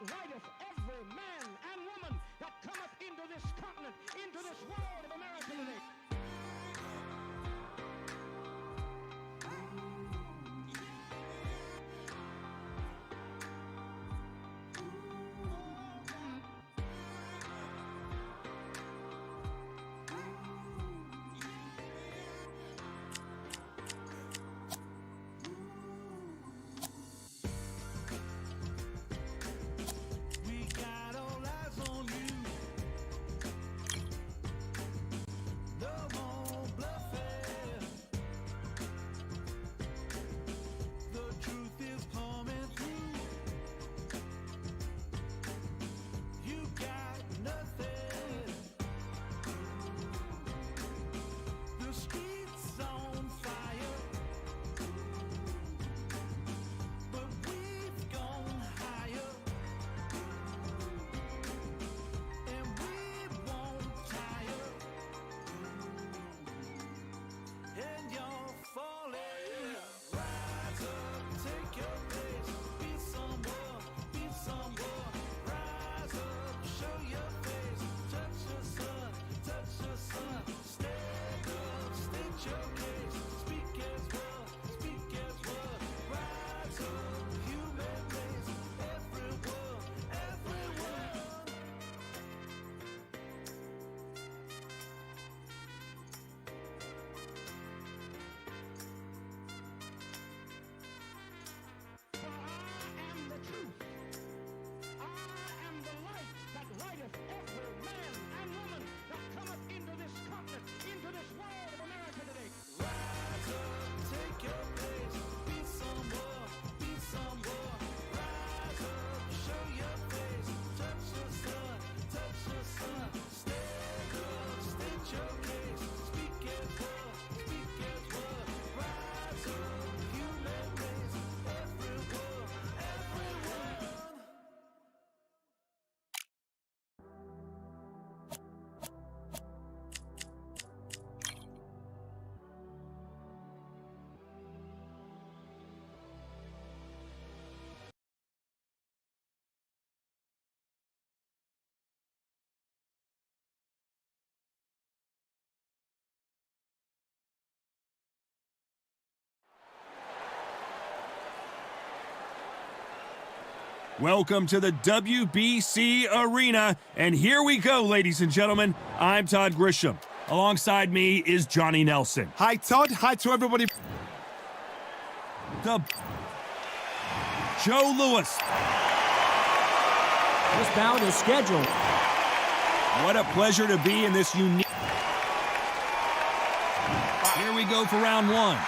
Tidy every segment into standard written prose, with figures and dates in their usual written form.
that writeth every man and woman that cometh into this continent, into this world of America today. Welcome to the WBC Arena, and here we go, ladies and gentlemen. I'm Todd Grisham. Alongside me is Johnny Nelson. Hi, Todd. Hi to everybody. Joe Lewis. This bout is scheduled. What a pleasure to be in this unique... Here we go for round one.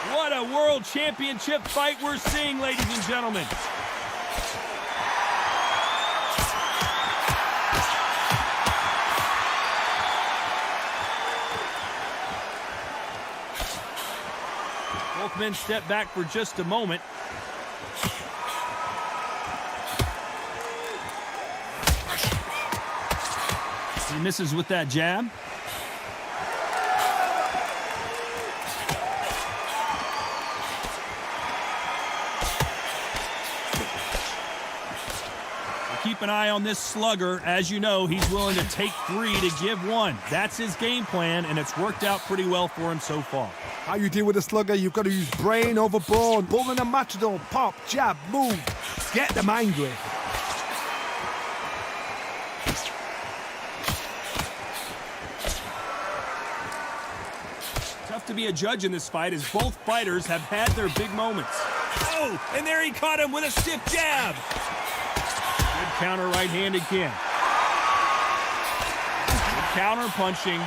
What a world championship fight we're seeing, ladies and gentlemen. Both men step back for just a moment. He misses with that jab. Keep an eye on this slugger. As you know, he's willing to take three to give one. That's his game plan, and it's worked out pretty well for him so far. How you deal with a slugger, you've got to use brain over bone. Bull in a matador, pop, jab, move. Get them angry. Tough to be a judge in this fight as both fighters have had their big moments. Oh, and there he caught him with a stiff jab. Good counter right hand again. Good counter punching.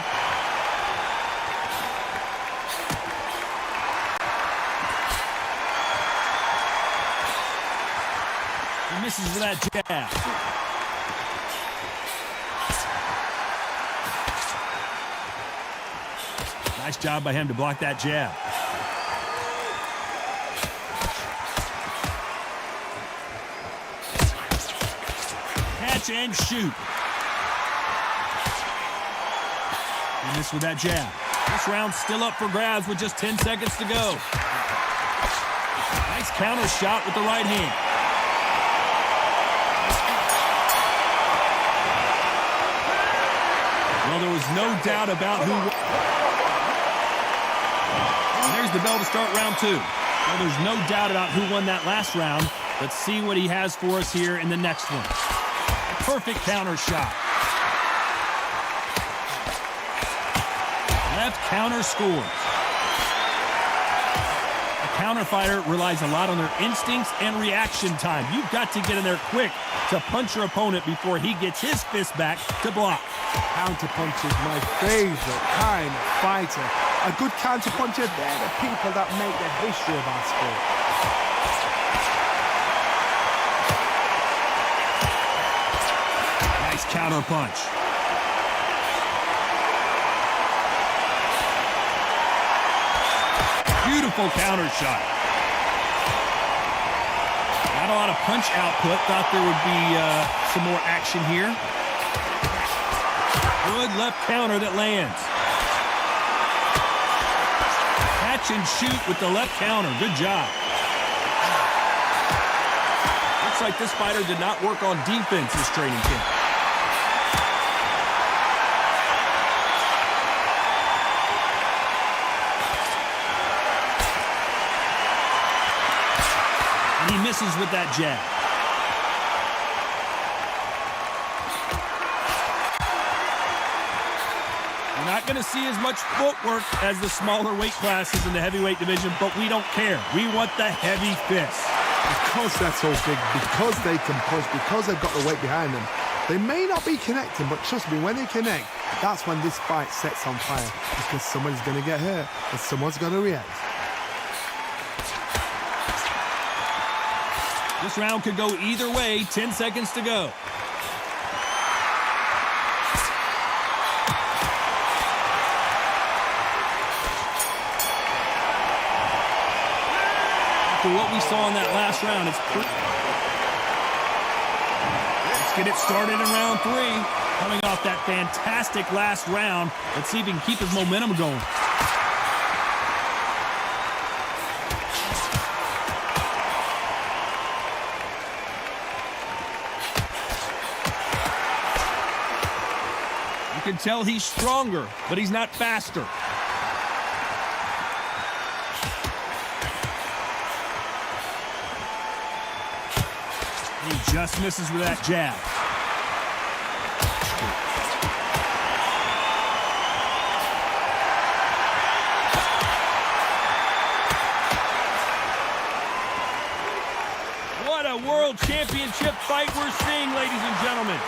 He misses with that jab. Nice job by him to block that jab. Catch and shoot. And this with that jab. This round's still up for grabs with just 10 seconds to go. Nice counter shot with the right hand. Well, there was no doubt about who... There's the bell to start round 2. Well, there's no doubt about who won that last round. Let's see what he has for us here in the next one. A perfect counter shot. Left counter scores. A counter fighter relies a lot on their instincts and reaction time. You've got to get in there quick to punch your opponent before he gets his fist back to block. Counter punch is my favorite kind of fighter. A good counter puncher, they're the people that make the history of our sport. Nice counter punch. Beautiful counter shot. Not a lot of punch output. Thought there would be some more action here. Good left counter that lands. Catch and shoot with the left counter. Good job. Looks like this fighter did not work on defense this training camp. And he misses with that jab. We're not going to see as much footwork as the smaller weight classes in the heavyweight division, but we don't care. We want the heavy fists. Because they're so big, because they can punch, because they've got the weight behind them, they may not be connecting, but trust me, when they connect, that's when this fight sets on fire. Because somebody's going to get hurt and someone's going to react. This round could go either way. 10 seconds to go. After what we saw in that last round, let's get it started in round 3. Coming off that fantastic last round, let's see if he can keep his momentum going. You can tell he's stronger, but he's not faster. He just misses with that jab. What a world championship fight we're seeing, ladies and gentlemen.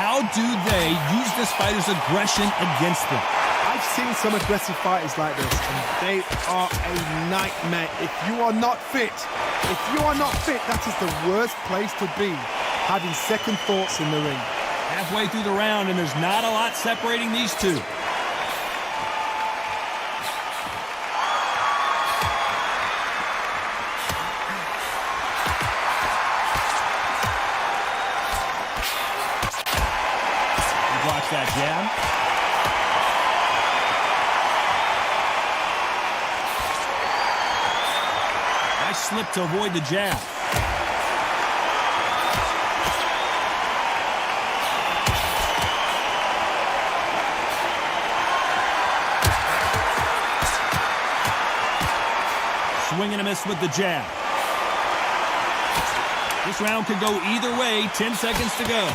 How do they use this fighter's aggression against them? I've seen some aggressive fighters like this, and they are a nightmare. If you are not fit, that is the worst place to be, having second thoughts in the ring. Halfway through the round, and there's not a lot separating these two. He blocks that jab. Slip to avoid the jab. Swing and a miss with the jab. This round could go either way. 10 seconds to go.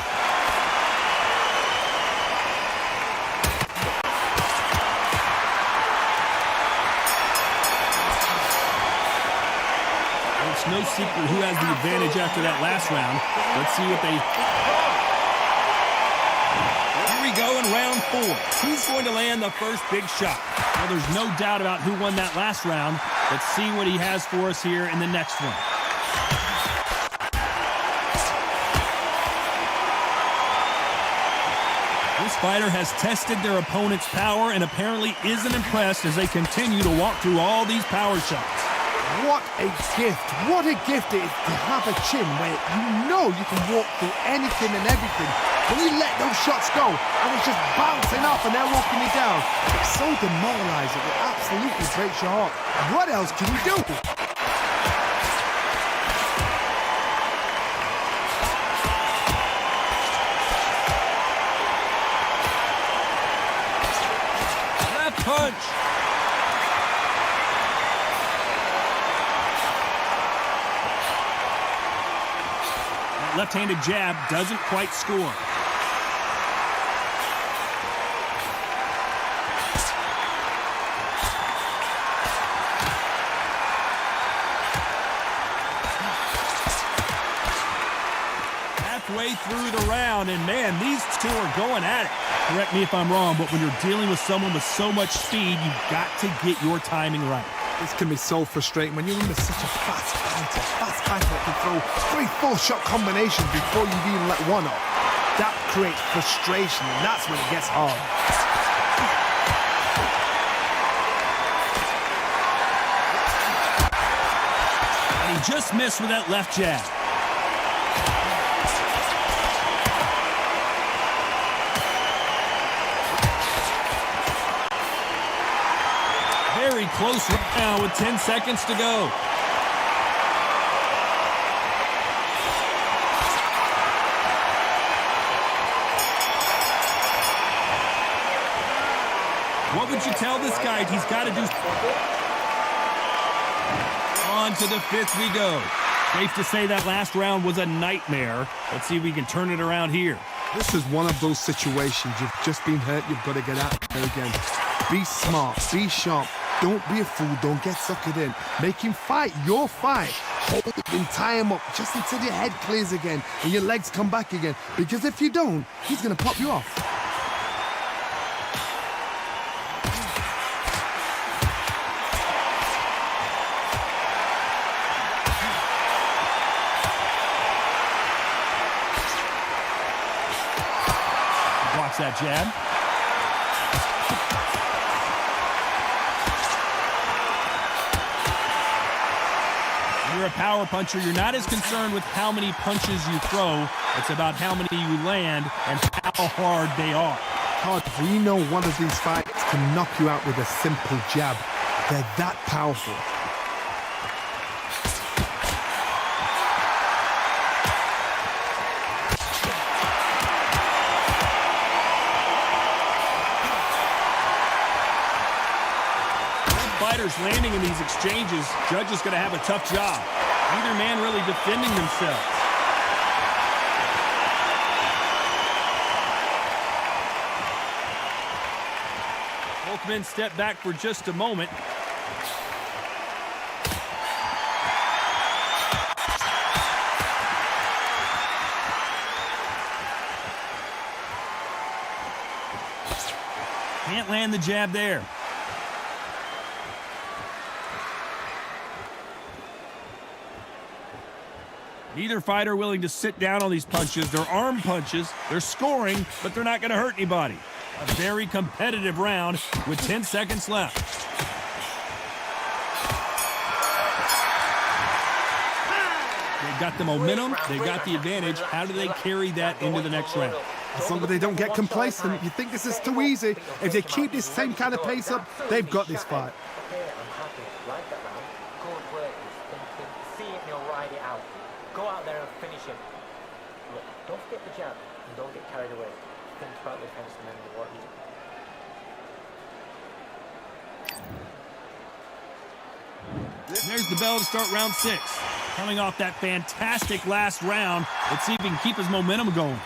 No secret who has the advantage after that last round. Let's see what they... Here we go in round 4. Who's going to land the first big shot? Well, there's no doubt about who won that last round. Let's see what he has for us here in the next one. This fighter has tested their opponent's power and apparently isn't impressed as they continue to walk through all these power shots. What a gift. What a gift it is to have a chin where you know you can walk through anything and everything. When you let those shots go and it's just bouncing off and they're walking you down, it's so demoralizing. It absolutely breaks your heart. What else can you do? Left punch. Left-handed jab doesn't quite score. Halfway through the round, and man, these two are going at it. Correct me if I'm wrong, but when you're dealing with someone with so much speed, you've got to get your timing right. This can be so frustrating when you're under such a fast fighter that can throw 3-4 shot combinations before you've even let one off. That creates frustration, and that's when it gets hard. And he just missed with that left jab. Very close round with 10 seconds to go. What would you tell this guy he's got to do? On to the fifth we go. Safe to say that last round was a nightmare. Let's see if we can turn it around here. This is one of those situations. You've just been hurt. You've got to get out there again. Be smart. Be sharp. Don't be a fool. Don't get suckered in. Make him fight your fight. Hold him and tie him up just until your head clears again and your legs come back again. Because if you don't, he's going to pop you off. Watch that jab. You're a power puncher. You're not as concerned with how many punches you throw. It's about how many you land and how hard they are. Todd, we know one of these fights can knock you out with a simple jab. They're that powerful. Fighters landing in these exchanges, judges going to have a tough job. Neither man really defending themselves. Both men step back for just a moment. Can't land the jab there. Neither fighter willing to sit down on these punches. They're arm punches. They're scoring, but they're not going to hurt anybody. A very competitive round with 10 seconds left. They've got the momentum. They've got the advantage. How do they carry that into the next round? As long as they don't get complacent, you think this is too easy. If they keep this same kind of pace up, they've got this fight. Go out there and finish him. Look, don't forget the jab and don't get carried away. Think about the defense and remember what he's There's the bell to start round 6. Coming off that fantastic last round, let's see if he can keep his momentum going.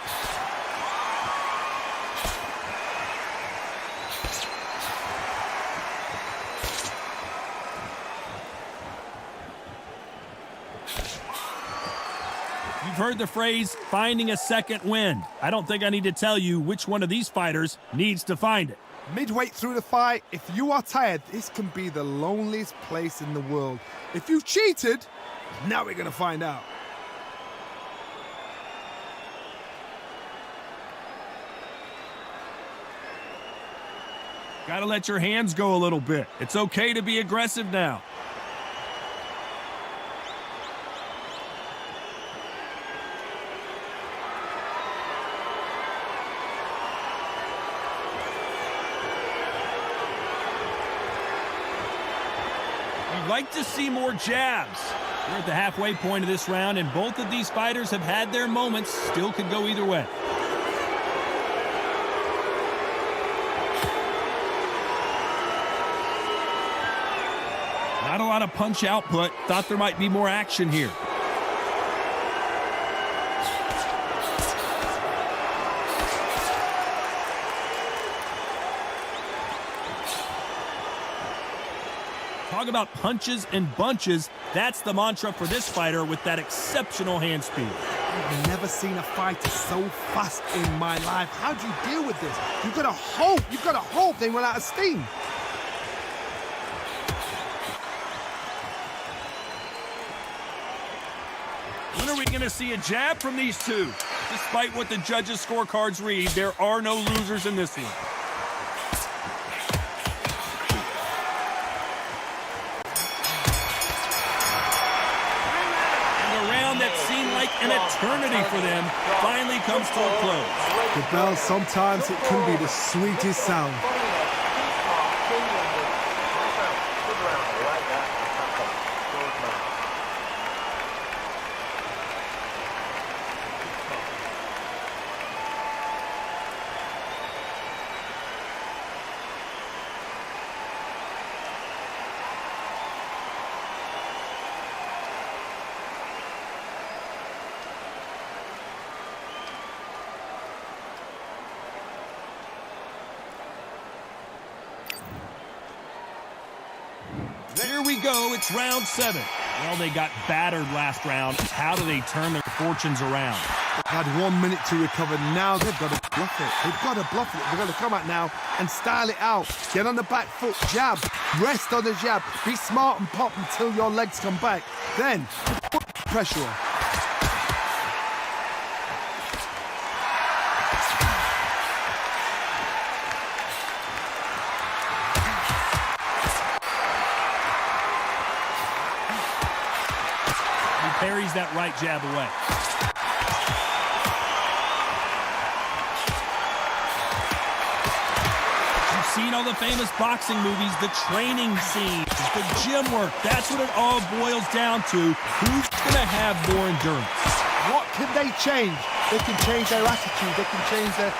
You've heard the phrase, finding a second wind. I don't think I need to tell you which one of these fighters needs to find it. Midway through the fight, if you are tired, this can be the loneliest place in the world. If you've cheated, now we're going to find out. Got to let your hands go a little bit. It's okay to be aggressive now. You'd like to see more jabs. We're at the halfway point of this round, and both of these fighters have had their moments. Still could go either way. Not a lot of punch output. Thought there might be more action here. Talk about punches and bunches. That's the mantra for this fighter with that exceptional hand speed. I've never seen a fighter so fast in my life. How do you deal with this? You've got to hope they run out of steam. When are we going to see a jab from these two? Despite what the judges' scorecards read, there are no losers in this one. And a round that seemed like an eternity for them finally comes to a close. The bell, sometimes it can be the sweetest sound. Here we go, it's round 7. Well, they got battered last round. How do they turn their fortunes around? They've had 1 minute to recover. Now they've got to bluff it. They've got to bluff it. They've got to come out now and style it out. Get on the back foot, jab, rest on the jab. Be smart and pop until your legs come back. Then, put pressure on. Parries that right jab away. You've seen all the famous boxing movies, the training scenes, the gym work. That's what it all boils down to. Who's going to have more endurance? What can they change? They can change their attitude. They can change their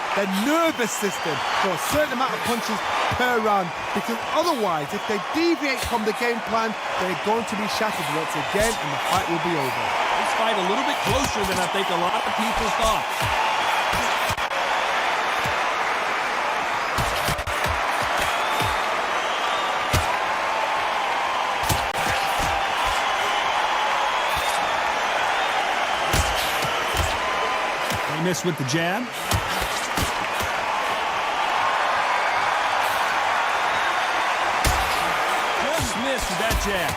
nervous system for a certain amount of punches per round. Because otherwise, if they deviate from the game plan, they're going to be shattered once again, and the fight will be over. This fight a little bit closer than I think a lot of people thought. They miss with the jab. Just missed with that jab.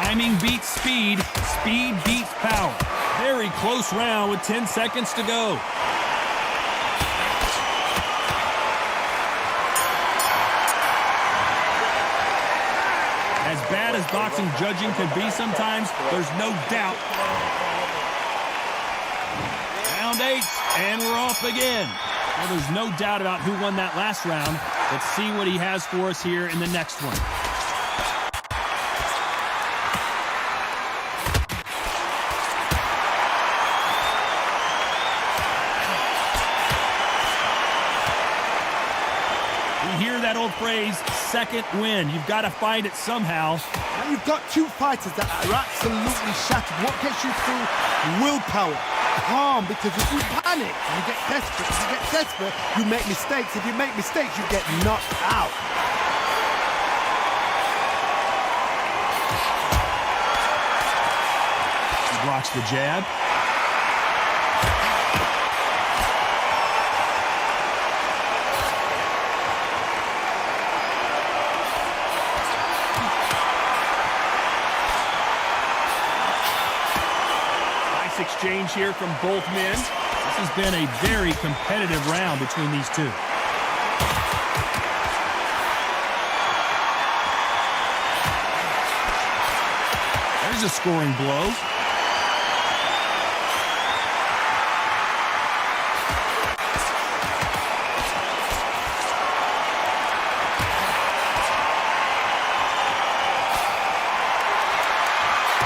Timing beats speed. Speed beats power. Very close round with 10 seconds to go. As bad as boxing judging can be sometimes, there's no doubt. Round 8, and we're off again. Well, there's no doubt about who won that last round. Let's see what he has for us here in the next one. That old phrase, second win. You've got to find it somehow. And you've got two fighters that are absolutely shattered. What gets you through? Willpower. Calm, because if you panic, you get desperate. If you get desperate, you make mistakes. If you make mistakes, you get knocked out. He blocks the jab. Exchange here from both men. This has been a very competitive round between these two. There's a scoring blow.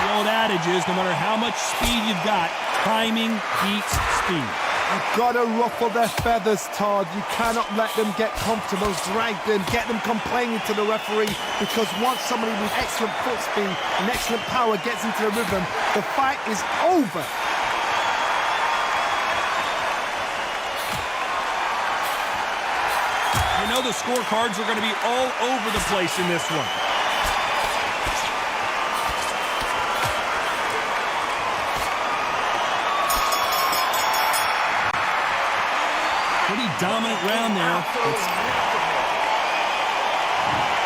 The old adage is, no matter how much speed you've got, timing beats speed. You've got to ruffle their feathers, Todd. You cannot let them get comfortable, drag them, get them complaining to the referee, because once somebody with excellent foot speed and excellent power gets into the rhythm, the fight is over. You know the scorecards are going to be all over the place in this one. Pretty dominant round there.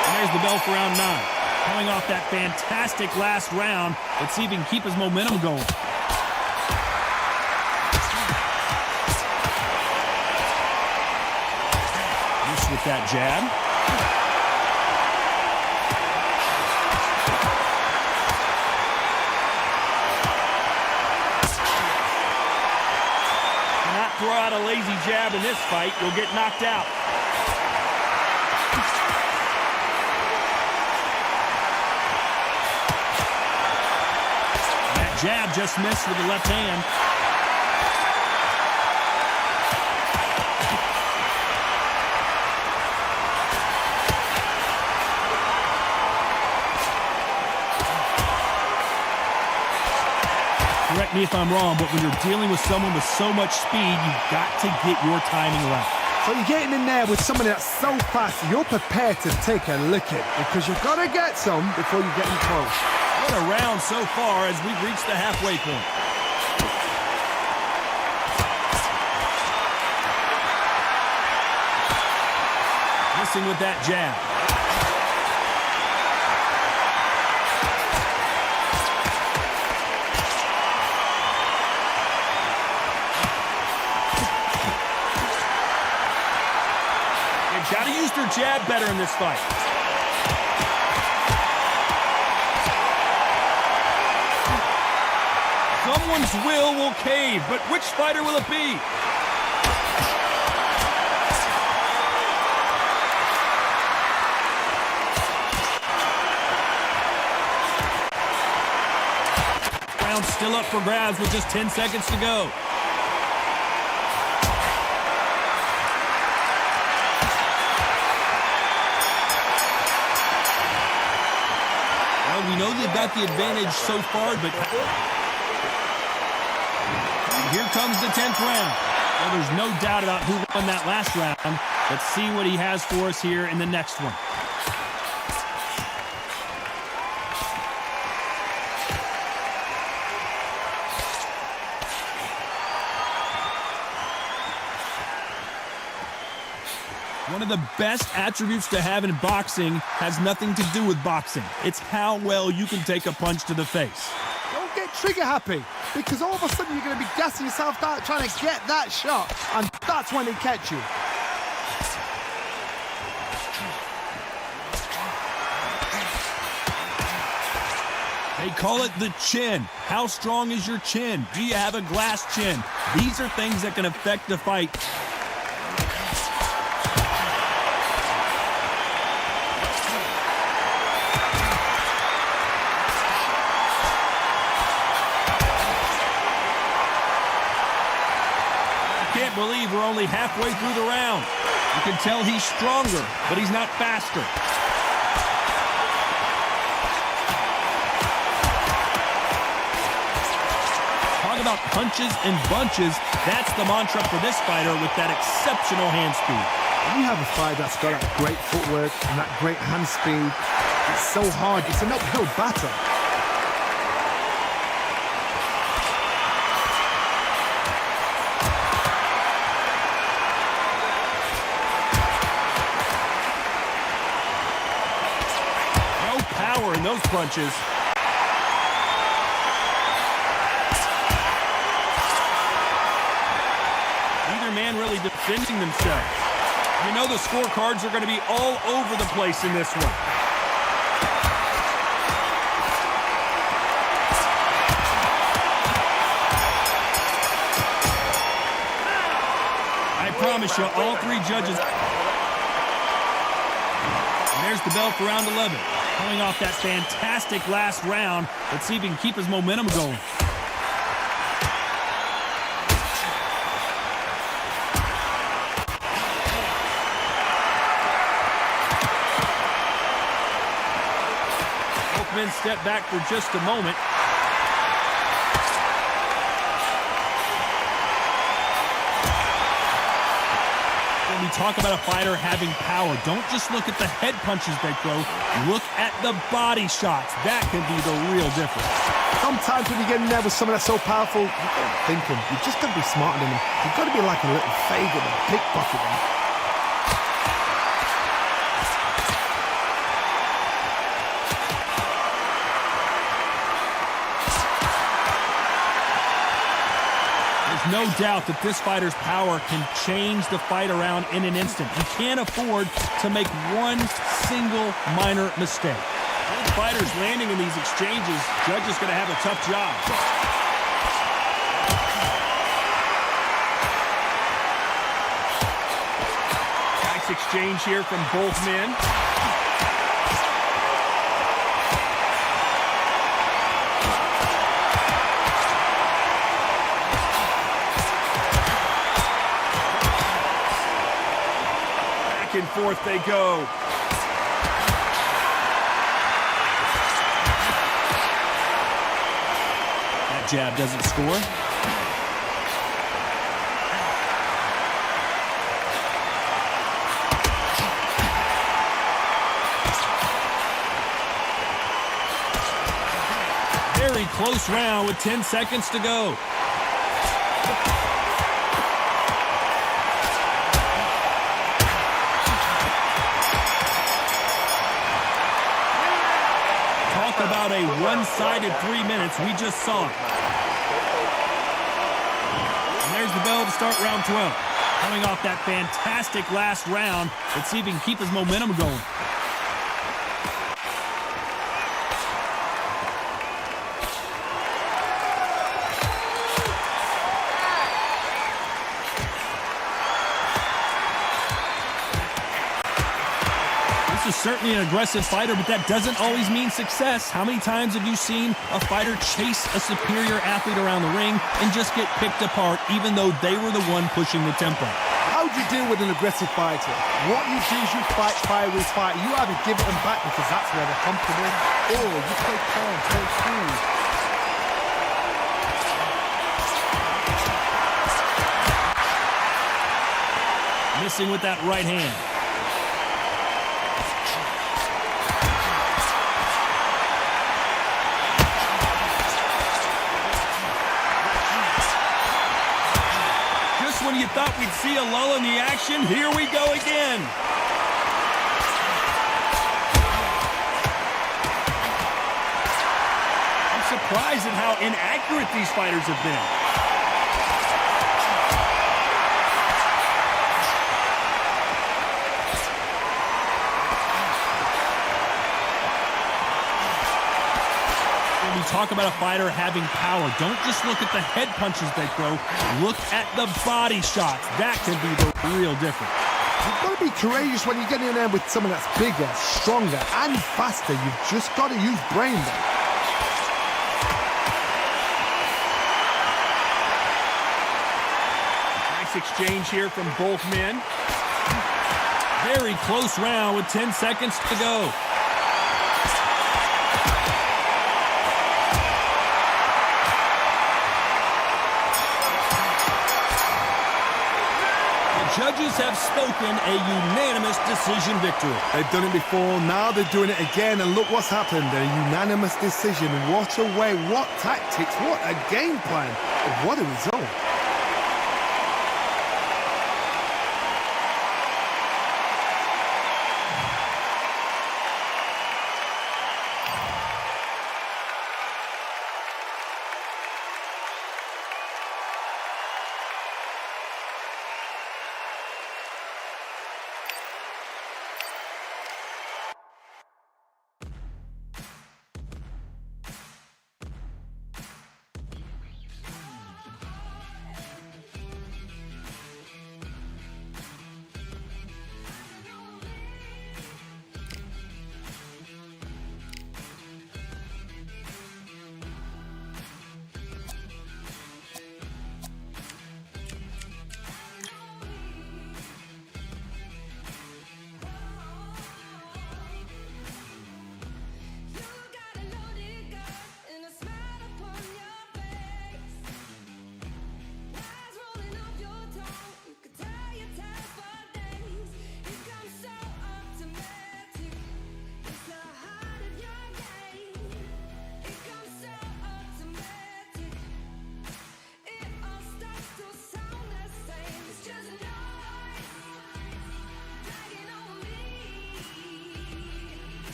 And there's the bell for round 9. Coming off that fantastic last round, let's see if he can keep his momentum going. Miss with that jab. Throw out a lazy jab in this fight, you'll get knocked out. That jab just missed with the left hand. Correct me if I'm wrong, but when you're dealing with someone with so much speed, you've got to get your timing right. So you're getting in there with somebody that's so fast, you're prepared to take a licking, because you've got to get some before you get in close. What a round so far as we've reached the halfway point. Missing with that jab. Got to use their jab better in this fight. Someone's will cave, but which fighter will it be? Round still up for grabs with just 10 seconds to go. We know they've got the advantage so far, but here comes the 10th round. Well, there's no doubt about who won that last round. Let's see what he has for us here in the next one. One of the best attributes to have in boxing has nothing to do with boxing. It's how well you can take a punch to the face. Don't get trigger happy, because all of a sudden you're going to be gassing yourself out trying to get that shot, and that's when they catch you. They call it the chin. How strong is your chin? Do you have a glass chin? These are things that can affect the fight. Believe we're only halfway through the round. You can tell he's stronger, but he's not faster. Talk about punches and bunches. That's the mantra for this fighter with that exceptional hand speed. When you have a fighter that's got that great footwork and that great hand speed, it's so hard. It's an uphill battle. In those punches. Neither man really defending themselves. You know the scorecards are going to be all over the place in this one. promise you, all three judges. And there's the bell for round 11. Coming off that fantastic last round. Let's see if he can keep his momentum going. Both men step back for just a moment. When we talk about a fighter having power, don't just look at the head punches they throw. Look at the body shots. That can be the real difference. Sometimes when you get in there with someone that's so powerful, you don't think him. You've just got to be smarter than him. You've got to be like a little faggot and pickpocket him. No doubt that this fighter's power can change the fight around in an instant. You can't afford to make one single minor mistake. Both fighters landing in these exchanges, judges going to have a tough job. Nice exchange here from both men. Back and forth they go. That jab doesn't score. Very close round with 10 seconds to go. About a one-sided 3 minutes. We just saw it. And there's the bell to start round 12. Coming off that fantastic last round, let's see if he can keep his momentum going. This is certainly an aggressive fighter, but that doesn't always mean success. How many times have you seen a fighter chase a superior athlete around the ring and just get picked apart even though they were the one pushing the tempo? How do you deal with an aggressive fighter? What you do is you fight fire with fire. You either give it them back because that's where they're comfortable, or you play calm, play cool. Missing with that right hand. When you thought we'd see a lull in the action, here we go again. I'm surprised at how inaccurate these fighters have been. When we talk about a fighter having power, don't just look at the head punches they throw. Look at the body shots. That can be the real difference. You've got to be courageous when you get in there with someone that's bigger, stronger, and faster. You've just got to use brain there. Nice exchange here from both men. Very close round with 10 seconds to go. Judges have spoken a unanimous decision victory. They've done it before, now they're doing it again, and look what's happened. A unanimous decision. What a way, what tactics, what a game plan. What a result.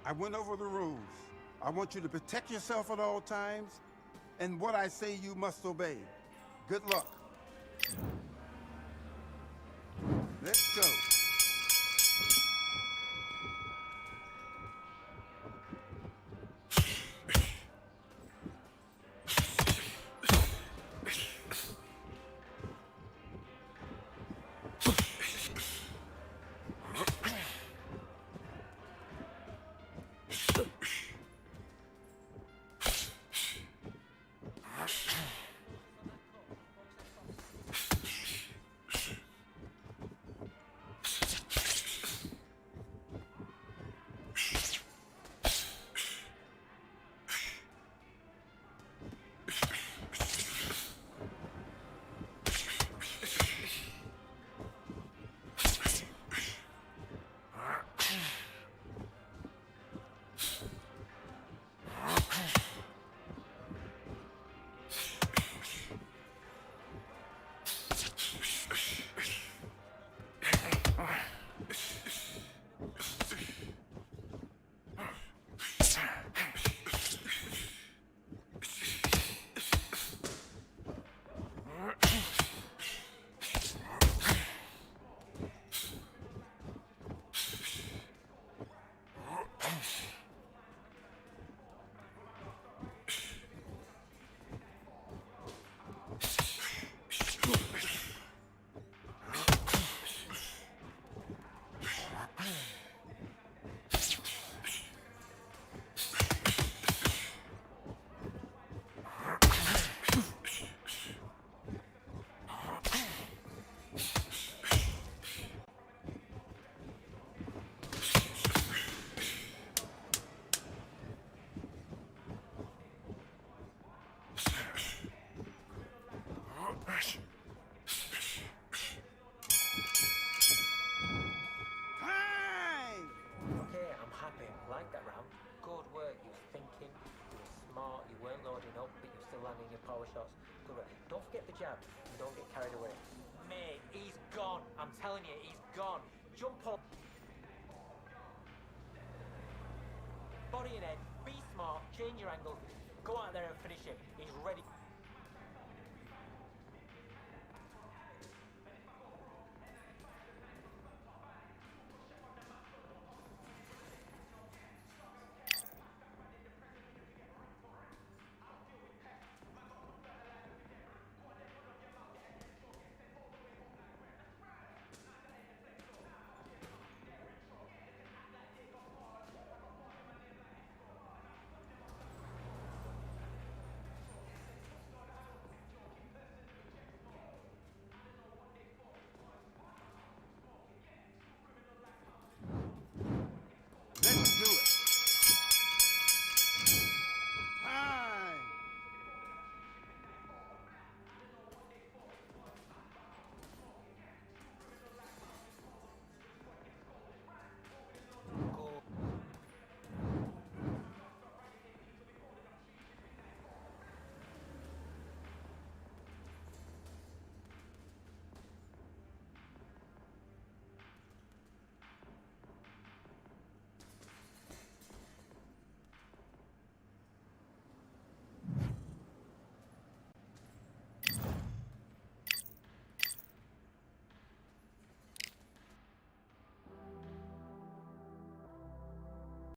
I went over the rules. I want you to protect yourself at all times, and what I say you must obey. Good luck. Let's go. Like that round. Good work. You were thinking, you were smart, you weren't loading up, but you were still landing your power shots. Good work. Don't forget the jab and don't get carried away. Mate, he's gone. I'm telling you, he's gone. Jump up. Body and head. Be smart. Change your angle. Go out there and finish him. He's ready.